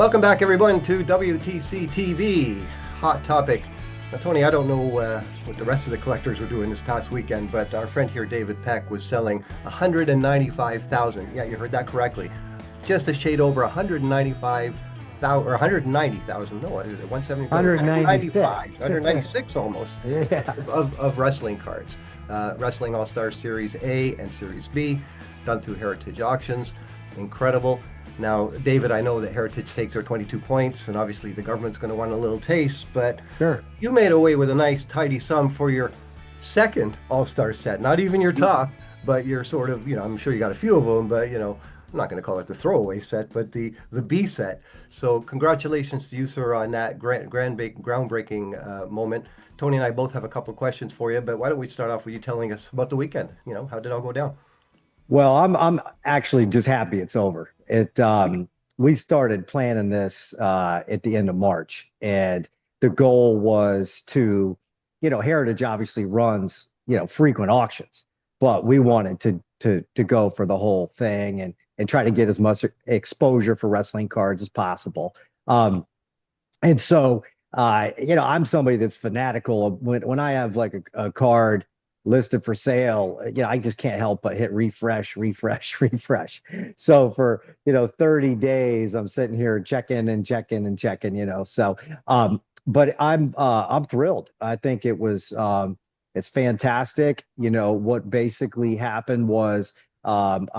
Welcome back, everyone, to WTCtv Hot Topic. Now, Tony, I don't know what the rest of the collectors were doing this past weekend, but our friend here, David Peck, was selling 195,000. Yeah, you heard that correctly. Just a shade over 195,000 or 190,000. No, what is it? 175, 195, 196 almost Yeah. of wrestling cards. Wrestling All Star Series A and Series B, done through Heritage Auctions. Incredible. Now, David, I know that Heritage takes their 22 points, and obviously the government's going to want a little taste, but Sure. you made away with a nice, tidy sum for your second All-Star set. Not even your top, but your sort of, I'm sure you got a few of them, but, I'm not going to call it the throwaway set, but the B set. So congratulations to you, sir, on that groundbreaking moment. Tony and I both have a couple of questions for you, but why don't we start off with you telling us about the weekend? How did it all go down? Well, I'm actually just happy it's over. We started planning this at the end of March, and the goal was to, Heritage obviously runs, frequent auctions, but we wanted to go for the whole thing and try to get as much exposure for wrestling cards as possible. And so I'm somebody that's fanatical. When I have like a card listed for sale, I just can't help but hit refresh, refresh, refresh. So for 30 days, I'm sitting here checking and checking and checking. But I'm thrilled. I think it's fantastic. What basically happened was my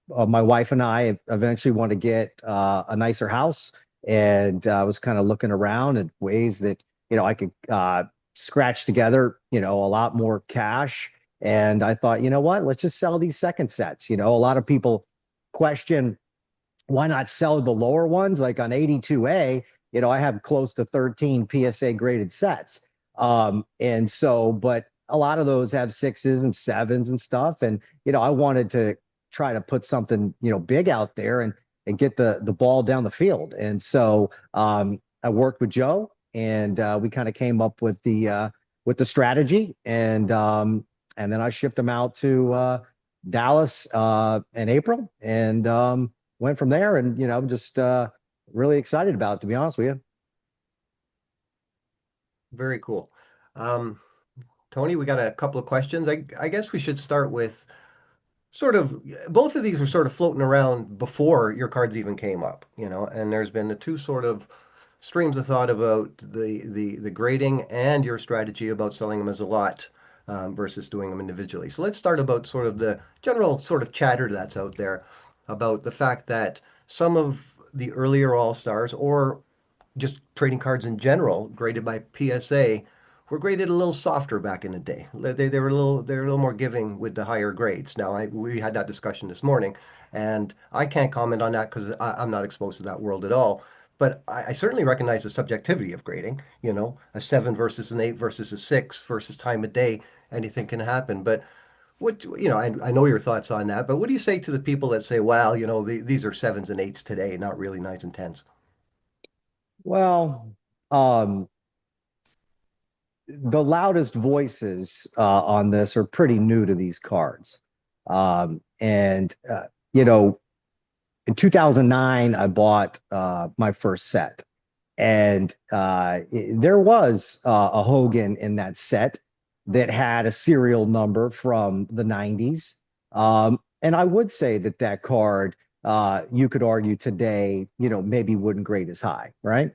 wife and I eventually want to get a nicer house, and I was kind of looking around at ways that I could scratch together, a lot more cash. And I thought, what? Let's just sell these second sets. A lot of people question why not sell the lower ones, like on 82A. I have close to 13 PSA graded sets. And so, but a lot of those have sixes and sevens and stuff. And, I wanted to try to put something, big out there and get the ball down the field. And so I worked with Joe, and we kind of came up with the strategy, and then I shipped them out to Dallas in April, and went from there. And I'm just really excited about it, to be honest with you. Very cool. Um, Tony, we got a couple of questions. I guess we should start with sort of both of these were sort of floating around before your cards even came up, and there's been the two sort of streams of thought about the grading and your strategy about selling them as a lot versus doing them individually. So let's start about sort of the general sort of chatter that's out there about the fact that some of the earlier All-Stars or just trading cards in general graded by PSA were graded a little softer back in the day. They were a little more giving with the higher grades. Now we had that discussion this morning, and I can't comment on that because I'm not exposed to that world at all. But I certainly recognize the subjectivity of grading. A seven versus an eight versus a six versus time of day. Anything can happen. But I know your thoughts on that. But what do you say to the people that say, "Well, these are sevens and eights today, not really nines and tens?" Well, um, the loudest voices on this are pretty new to these cards. And in 2009, I bought my first set, and there was a Hogan in that set that had a serial number from the 90s. And I would say that card, you could argue today, maybe wouldn't grade as high, right?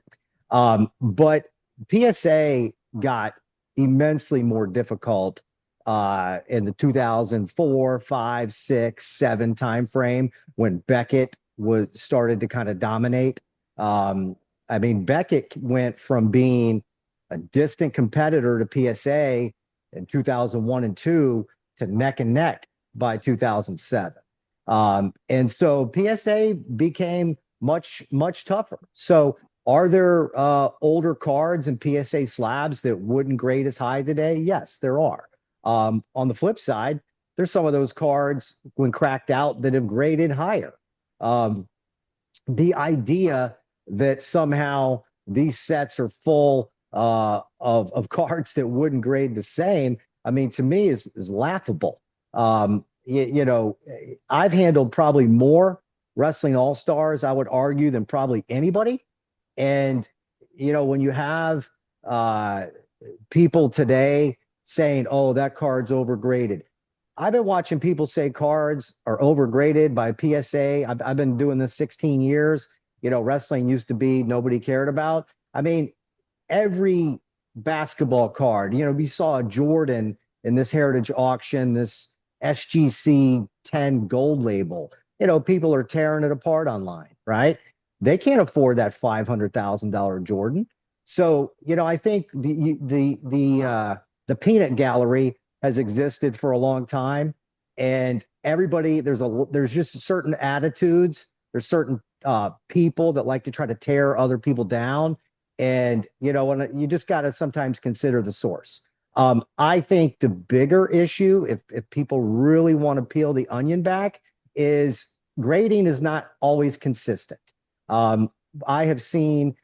But PSA got immensely more difficult in the 2004, 5, 6, 7 time frame when Beckett was started to kind of dominate. I mean, Beckett went from being a distant competitor to PSA in 2001 and 2 to neck and neck by 2007. And so PSA became much, much tougher. So are there older cards and PSA slabs that wouldn't grade as high today? Yes, there are. On the flip side, there's some of those cards when cracked out that have graded higher. The idea that somehow these sets are full of cards that wouldn't grade the same, I mean, to me is laughable. I've handled probably more wrestling all-stars, I would argue, than probably anybody. And, when you have people today saying, oh, that card's overgraded. I've been watching people say cards are overgraded by PSA. I've been doing this 16 years. Wrestling used to be nobody cared about. I mean, every basketball card, we saw a Jordan in this heritage auction, this SGC 10 gold label. People are tearing it apart online, right? They can't afford that $500,000 Jordan. So, I think the peanut gallery has existed for a long time, and everybody there's just certain attitudes. There's certain people that like to try to tear other people down, and when you just got to sometimes consider the source. I think the bigger issue, if people really want to peel the onion back, is grading is not always consistent. Um, I have seen,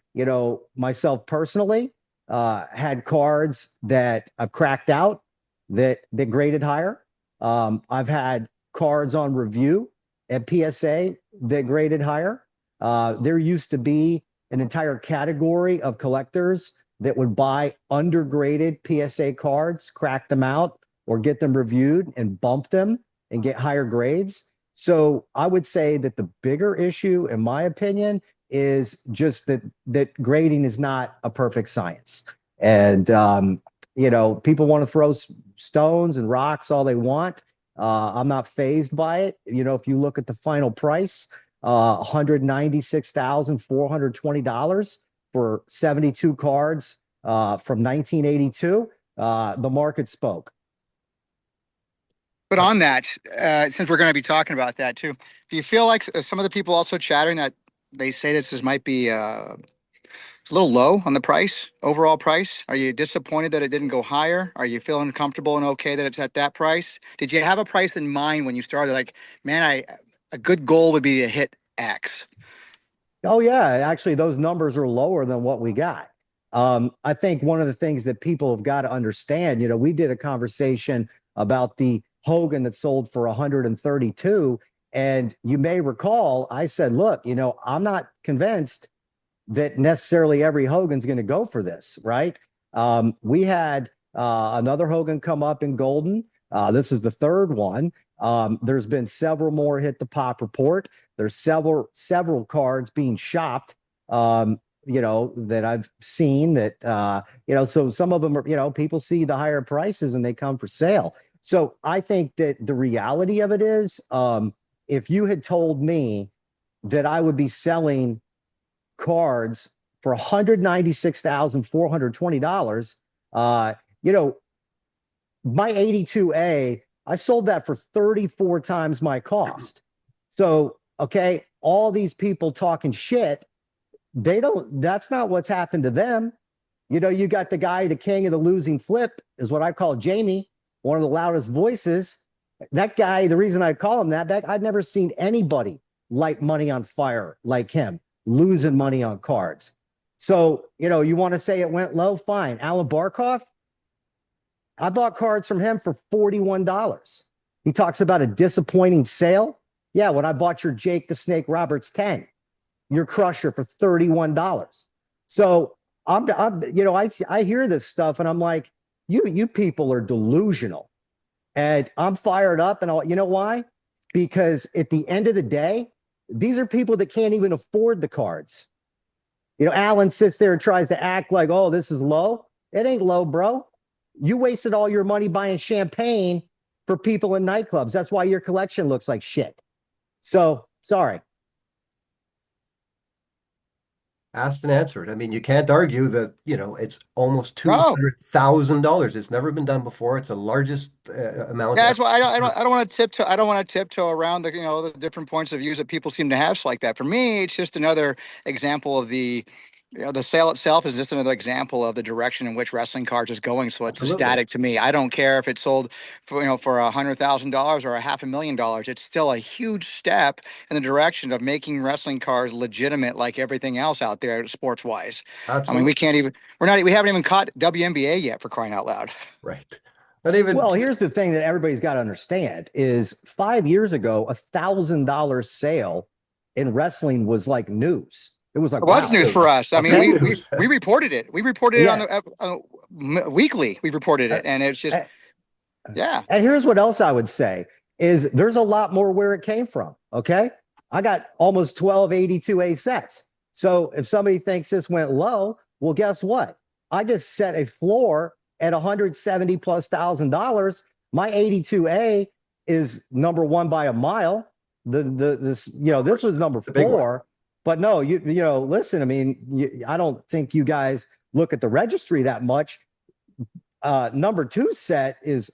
myself personally, had cards that I've cracked out that graded higher. I've had cards on review at PSA that graded higher. There used to be an entire category of collectors that would buy undergraded PSA cards, crack them out, or get them reviewed and bump them and get higher grades. So I would say that the bigger issue, in my opinion, is just that grading is not a perfect science. And people want to throw stones and rocks all they want. I'm not fazed by it. If you look at the final price, $196,420 for 72 cards from 1982. The market spoke. But on that, since we're going to be talking about that too, do you feel like some of the people also chattering that they say this might be a little low on the price, overall price? Are you disappointed that it didn't go higher? Are you feeling comfortable and okay that it's at that price? Did you have a price in mind when you started? Like, man, a good goal would be to hit X. Oh yeah, actually, those numbers are lower than what we got. I think one of the things that people have got to understand, we did a conversation about the Hogan that sold for 132, and you may recall I said, look, I'm not convinced that necessarily every Hogan's going to go for this, right? We had another Hogan come up in Golden. This is the third one. There's been several more hit the pop report. There's several cards being shopped, that I've seen that, so some of them are, people see the higher prices and they come for sale. So I think that the reality of it is, if you had told me that I would be selling cards for $196,420, my 82A, I sold that for 34 times my cost. So, okay, all these people talking shit, that's not what's happened to them. You got the guy, the king of the losing flip, is what I call Jamie, one of the loudest voices. That guy, the reason I call him that I've never seen anybody light money on fire like him, losing money on cards. So, you want to say it went low? Fine. Alan Barkoff, I bought cards from him for $41. He talks about a disappointing sale. Yeah, when I bought your Jake the Snake Roberts 10, your Crusher for $31. So I hear this stuff and I'm like, you people are delusional. And I'm fired up, and you know why? Because at the end of the day, these are people that can't even afford the cards. Alan sits there and tries to act like, oh, this is low. It ain't low, bro. You wasted all your money buying champagne for people in nightclubs. That's why your collection looks like shit. So, sorry. Asked and answered. I mean, you can't argue that, it's almost No. $200,000. It's never been done before. It's the largest amount Yeah, ever. that's why I don't want to tiptoe. I don't want to tiptoe around the different points of views that people seem to have like that. For me, it's just another example of the sale itself is just another example of the direction in which wrestling cards is going. So it's Absolutely. ecstatic to me. I don't care if it's sold for $100,000 or $500,000. It's still a huge step in the direction of making wrestling cards legitimate, like everything else out there, sports wise. I mean, Absolutely. we haven't even caught WNBA yet, for crying out loud. Right. Not even, Well, here's the thing that everybody's got to understand is 5 years ago, $1,000 sale in wrestling was like news. It was like, It was wow. news for us. I mean, Okay. we reported it. We reported it on Yeah. the weekly. We reported Uh, it, and it's just uh, yeah. And here's what else I would say is there's a lot more where it came from. Okay. I got almost 1282A sets. So if somebody thinks this went low, well, guess what? I just set a floor at 170 plus $1,000. My 82A is number one by a mile. This, Of this course, was number the big one. four. But no, listen, I mean, I don't think you guys look at the registry that much. Number two set is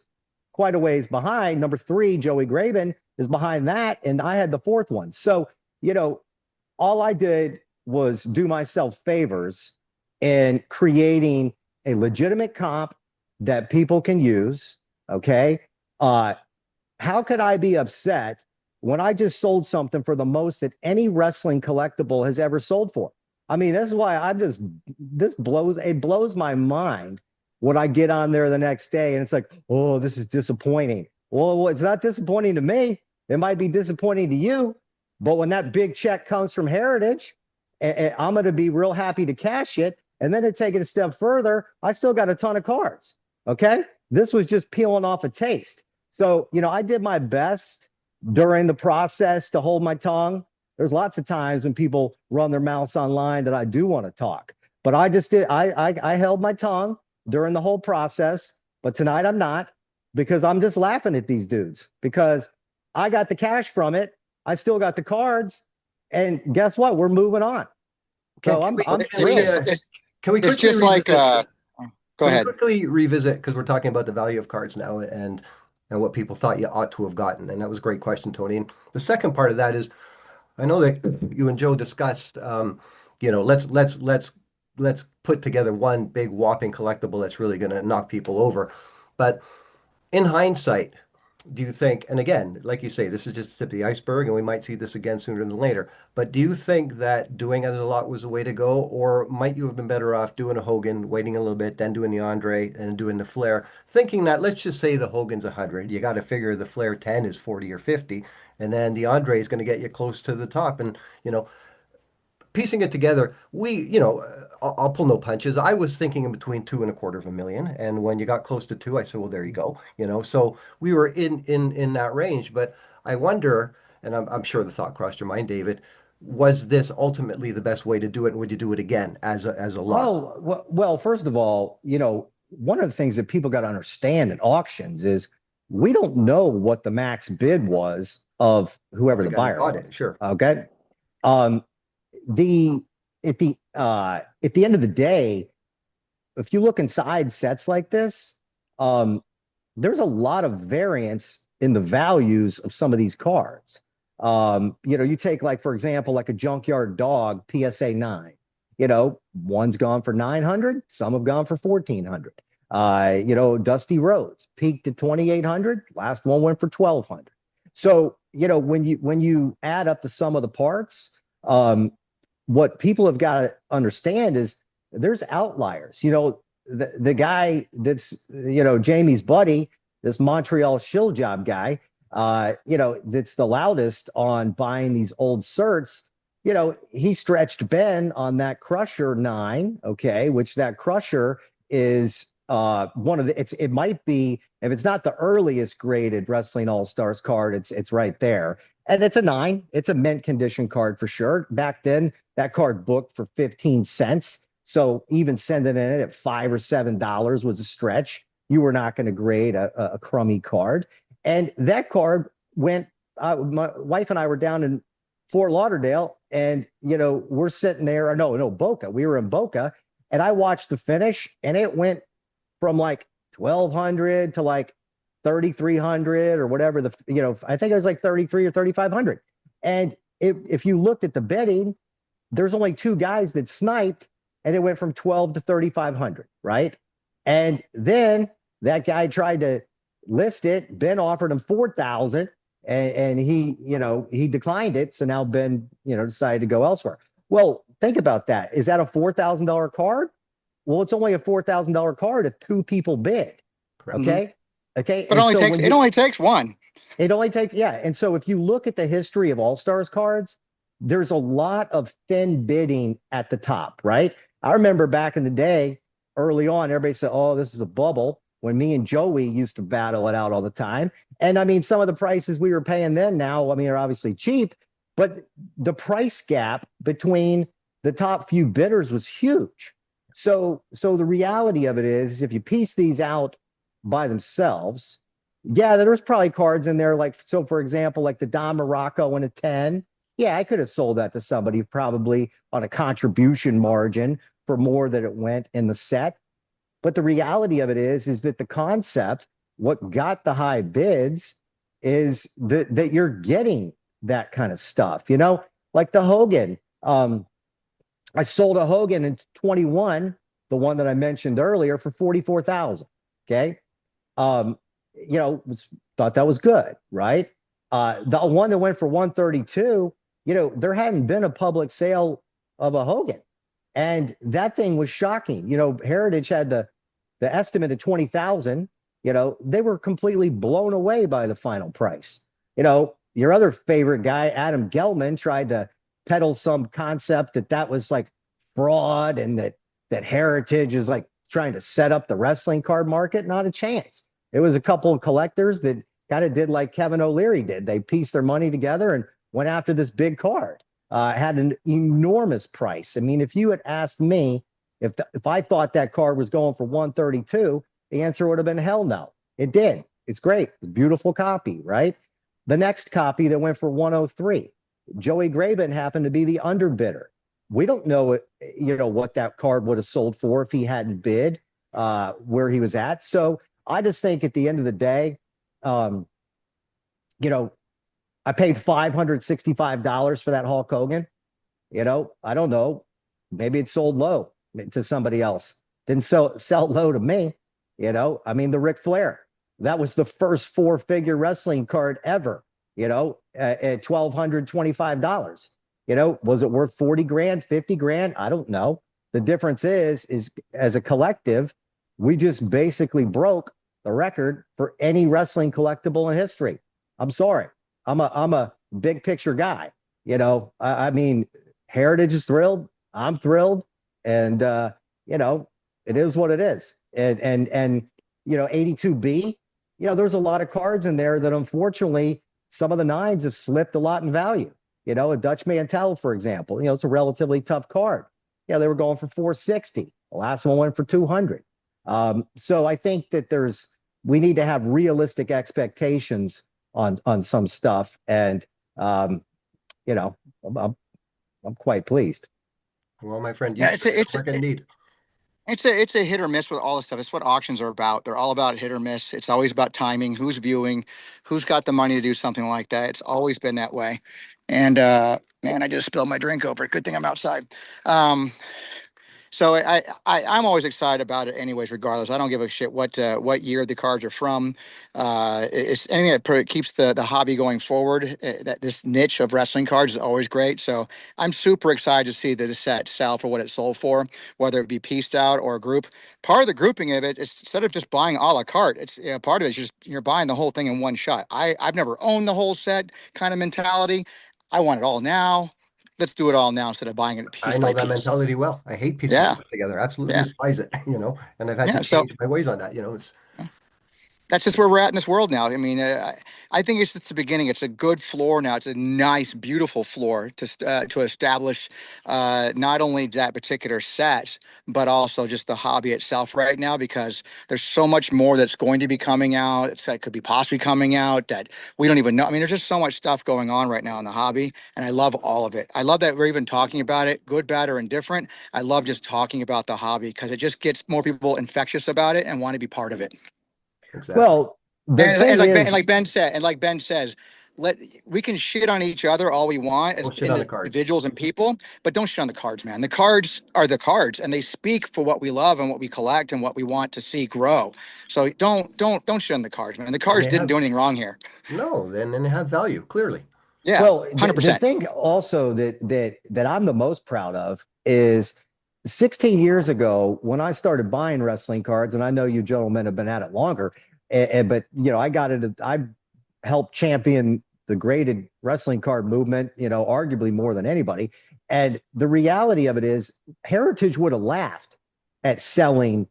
quite a ways behind. Number three, Joey Graben, is behind that, and I had the fourth one. So, you know, all I did was do myself favors in creating a legitimate comp that people can use. Okay. How could I be upset when I just sold something for the most that any wrestling collectible has ever sold for? I mean, this is why it blows my mind when I get on there the next day and it's like, oh, this is disappointing. Well, it's not disappointing to me. It might be disappointing to you, but when that big check comes from Heritage, I'm going to be real happy to cash it. And then to take it a step further, I still got a ton of cards. Okay. This was just peeling off a taste. So, I did my best during the process to hold my tongue. There's lots of times when people run their mouths online that I do want to talk, but I just did. I held my tongue during the whole process, but tonight I'm not because I'm just laughing at these dudes because I got the cash from it. I still got the cards, and guess what? We're moving on. So Can we I'm can we thrilled. can we It's quickly just like revisit? go Can we ahead. quickly revisit because we're talking about the value of cards now and what people thought you ought to have gotten, and that was a great question, Tony. And the second part of that is, I know that you and Joe discussed, let's put together one big whopping collectible that's really going to knock people over. But in hindsight, do you think, and again, like you say, this is just the tip of the iceberg, and we might see this again sooner than later, but do you think that doing it a lot was the way to go, or might you have been better off doing a Hogan, waiting a little bit, then doing the Andre, and doing the Flair, thinking that, let's just say the Hogan's 100, you got to figure the Flair 10 is 40 or 50, and then the Andre is going to get you close to the top, and, piecing it together, I'll pull no punches. I was thinking in between 2.25 million, and when you got close to two, I said, "Well, there you go." So we were in that range. But I wonder, and I'm sure the thought crossed your mind, David, was this ultimately the best way to do it, and would you do it again as a lot? Well, first of all, one of the things that people got to understand at auctions is we don't know what the max bid was of whoever The the guy that buyer bought was. it, sure. Okay. Um, the at the end of the day, if you look inside sets like this, um, there's a lot of variance in the values of some of these cards. You take like, for example, like a Junkyard Dog PSA 9. One's gone for 900, some have gone for 1400. Dusty Rhodes peaked at 2800, last one went for 1200. So, when you add up the sum of the parts, what people have got to understand is there's outliers. The guy that's, Jamie's buddy, this Montreal shill job guy, that's the loudest on buying these old certs. He stretched Ben on that Crusher 9, okay, which that Crusher is one of it might be, if it's not the earliest graded Wrestling All-Stars card, it's right there. And it's a 9. It's a mint condition card for sure. Back then, that card booked for 15 cents. So even sending it at $5 or $7 was a stretch. You were not going to grade a crummy card. And that card went, my wife and I were down in Fort Lauderdale, and, we're sitting there, or no, Boca. We were in Boca, and I watched the finish, and it went from like 1,200 to like 3,300 or whatever. I think it was like 33 or 3,500. And if you looked at the bidding, there's only two guys that sniped, and it went from 12 to 3,500, right? And then that guy tried to list it. Ben offered him 4,000, and he declined it. So now Ben, decided to go elsewhere. Well, think about that. Is that a $4,000 card? Well, it's only a $4,000 card if two people bid. Correct. Okay. Okay. But And so it only takes one. it only takes, yeah. And so if you look at the history of All Stars cards, there's a lot of thin bidding at the top, right? I remember back in the day, early on, everybody said, "Oh, this is a bubble." When me and Joey used to battle it out all the time. And I mean, some of the prices we were paying then now, I mean, are obviously cheap, but the price gap between the top few bidders was huge. So the reality of it is, if you piece these out by themselves, yeah, there's probably cards in there like, so for example, like the Don Morocco in a 10. Yeah, I could have sold that to somebody probably on a contribution margin for more than it went in the set. But the reality of it is that the concept, what got the high bids, is that you're getting that kind of stuff. Like the Hogan. I sold a Hogan in 21, the one that I mentioned earlier, for 44,000. Okay. Um, thought that was good, right? The one that went for 132, there hadn't been a public sale of a Hogan. And that thing was shocking. Heritage had the estimate of 20,000. They were completely blown away by the final price. Your other favorite guy, Adam Gelman, tried to peddle some concept that was like fraud, and that Heritage is like trying to set up the wrestling card market. Not a chance. It was a couple of collectors that kind of did like Kevin O'Leary did. They pieced their money together and went after this big card. Had an enormous price. I mean, if you had asked me if I thought that card was going for 132, the answer would have been hell no. It did. It's great. It's a beautiful copy, right? The next copy that went for 103, Joey Graben happened to be the underbidder. We don't know what that card would have sold for if he hadn't bid where he was at. So I just think at the end of the day, I paid $565 for that Hulk Hogan. I don't know. Maybe it sold low to somebody else. Didn't sell low to me. I mean, the Ric Flair, that was the first four-figure wrestling card ever, at $1,225. Was it worth 40 grand, 50 grand? I don't know. The difference is as a collective, we just basically broke the record for any wrestling collectible in history. I'm sorry. I'm a big picture guy. I mean, Heritage is thrilled. I'm thrilled. And, it is what it is. And 82B, there's a lot of cards in there that unfortunately some of the nines have slipped a lot in value. A Dutch Mantel, for example, it's a relatively tough card. They were going for 460. The last one went for 200. So I think that we need to have realistic expectations on some stuff. And, I'm quite pleased. Well, my friend, Yeah, you've put the work indeed. it's a hit or miss with all this stuff. It's what auctions are about. They're all about hit or miss. It's always about timing, who's viewing, who's got the money to do something like that. It's always been that way. And man, I just spilled my drink over it. Good thing I'm outside. Um, So I'm always excited about it anyways, regardless. I don't give a shit what year the cards are from. It's anything that keeps the hobby going forward. That this niche of wrestling cards is always great. So I'm super excited to see the set sell for what it sold for, whether it be pieced out or a group. Part of the grouping of it is, instead of just buying a la carte, it's part of it is just you're buying the whole thing in one shot. I've never owned the whole set kind of mentality. I want it all now. Let's do it all now instead of buying it piece I know by that piece. mentality well. I hate piecing Yeah. stuff together. Absolutely Yeah. despise it, and I've had to Yeah. So change my ways on that. It's that's just where we're at in this world now. I mean, I think it's just the beginning. It's a good floor now. It's a nice, beautiful floor to establish not only that particular set, but also just the hobby itself right now, because there's so much more that's going to be coming out. That could be possibly coming out that we don't even know. I mean, there's just so much stuff going on right now in the hobby, and I love all of it. I love that we're even talking about it, good, bad, or indifferent. I love just talking about the hobby because it just gets more people infectious about it and want to be part of it. exactly. Well, the thing And is, like Ben said, and like Ben says, let we can shit on each other all we want as Don't shit on the cards. individuals and people, but don't shit on the cards, man. The cards are the cards, and they speak for what we love and what we collect and what we want to see grow. So don't shit on the cards, man. The And cards they didn't have do anything wrong here. no, then they have value, clearly. Yeah, well, hundred the percent. thing also that I'm the most proud of is 16 years ago when I started buying wrestling cards, and I know you gentlemen have been at it longer, but I got it. I helped champion the graded wrestling card movement, arguably more than anybody. And the reality of it is, Heritage would have laughed at selling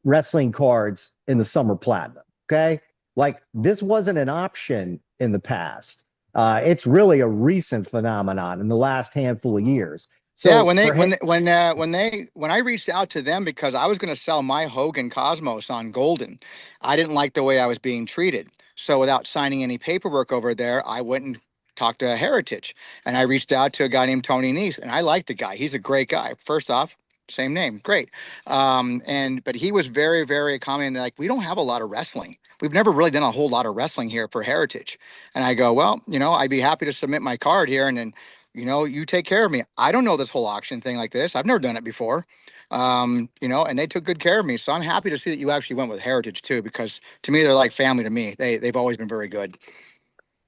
wrestling cards in the Summer Platinum. Okay. Like, this wasn't an option in the past. It's really a recent phenomenon in the last handful of years. So yeah, when I reached out to them because I was going to sell my Hogan Cosmos on Golden, I didn't like the way I was being treated. So without signing any paperwork over there, I went and talked to Heritage, and I reached out to a guy named Tony Nese, and I like the guy. He's a great guy. First off, same name, great. But he was very, very accommodating. Like, we don't have a lot of wrestling. We've never really done a whole lot of wrestling here for Heritage. And I go, well, I'd be happy to submit my card here, and then you take care of me. I don't know this whole auction thing like this. I've never done it before. And they took good care of me. So I'm happy to see that you actually went with Heritage too, because to me, they're like family to me. They've always been very good.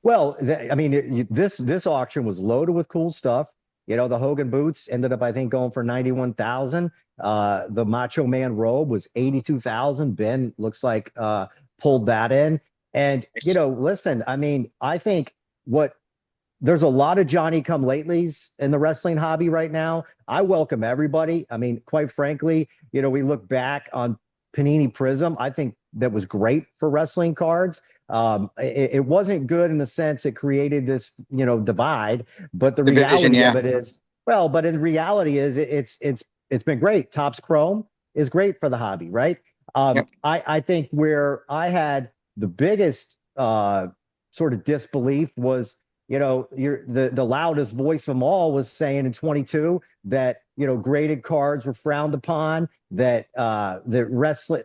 Well, this auction was loaded with cool stuff. The Hogan boots ended up, I think, going for 91,000. The Macho Man robe was 82,000. Ben looks like pulled that in. And listen, I think there's a lot of Johnny come latelys in the wrestling hobby right now. I welcome everybody. Quite frankly, we look back on Panini Prism. I think that was great for wrestling cards. It wasn't good in the sense it created this, divide, but the reality of it is, but in reality is it's been great. Topps Chrome is great for the hobby, right? Yep. I think where I had the biggest sort of disbelief was, the loudest voice of them all was saying in 22 that, graded cards were frowned upon, that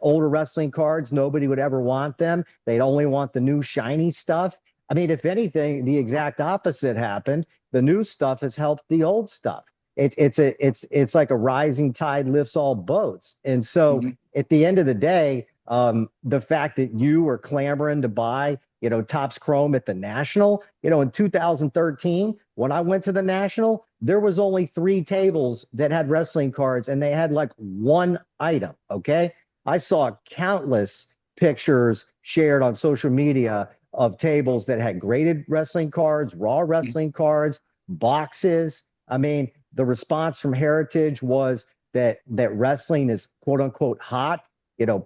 older wrestling cards, nobody would ever want them. They'd only want the new shiny stuff. If anything, the exact opposite happened. The new stuff has helped the old stuff. It's like a rising tide lifts all boats. And so at the end of the day, the fact that you were clamoring to buy, Topps Chrome at the National, in 2013, when I went to the National, there was only 3 tables that had wrestling cards, and they had like 1 item. Okay. I saw countless pictures shared on social media of tables that had graded wrestling cards, raw wrestling cards, boxes. The response from Heritage was that wrestling is quote unquote hot.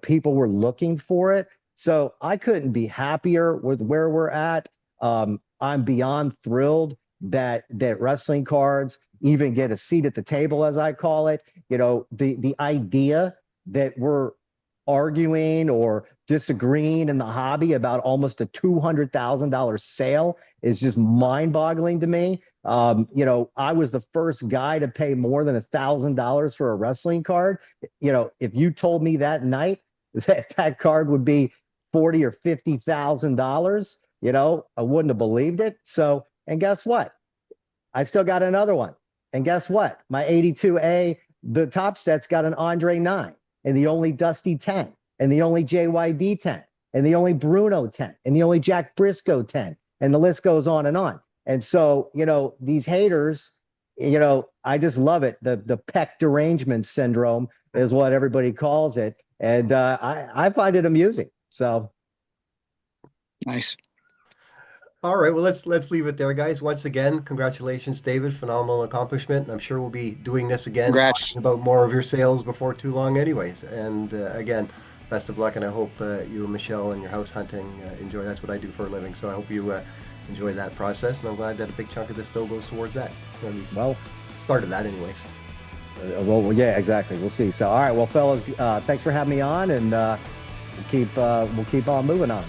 People were looking for it. So I couldn't be happier with where we're at. I'm beyond thrilled that wrestling cards even get a seat at the table, as I call it. The idea that we're arguing or disagreeing in the hobby about almost a $200,000 sale is just mind-boggling to me. I was the first guy to pay more than $1,000 for a wrestling card. If you told me that night that card would be $40,000 or $50,000, I wouldn't have believed it. So, and guess what? I still got another one. And guess what? My 82A, the top set's got an Andre 9 and the only Dusty 10 and the only JYD 10 and the only Bruno 10 and the only Jack Briscoe 10. And the list goes on and on. And so, these haters, I just love it. The Peck derangement syndrome is what everybody calls it. And I find it amusing. So nice. All right, well, let's leave it there, guys. Once again, congratulations, David. Phenomenal accomplishment. I'm sure we'll be doing this again, Congrats. talking about more of your sales before too long anyways. And again, best of luck, and I hope you and Michelle and your house hunting enjoy. That's what I do for a living, so I hope you enjoy that process, and I'm glad that a big chunk of this still goes towards that. Or at least started that anyways. Well, yeah, exactly. We'll see. So, all right, well, fellas, thanks for having me on, and we'll keep on moving on.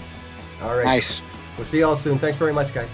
All right. Nice. We'll see you all soon. Thanks very much, guys.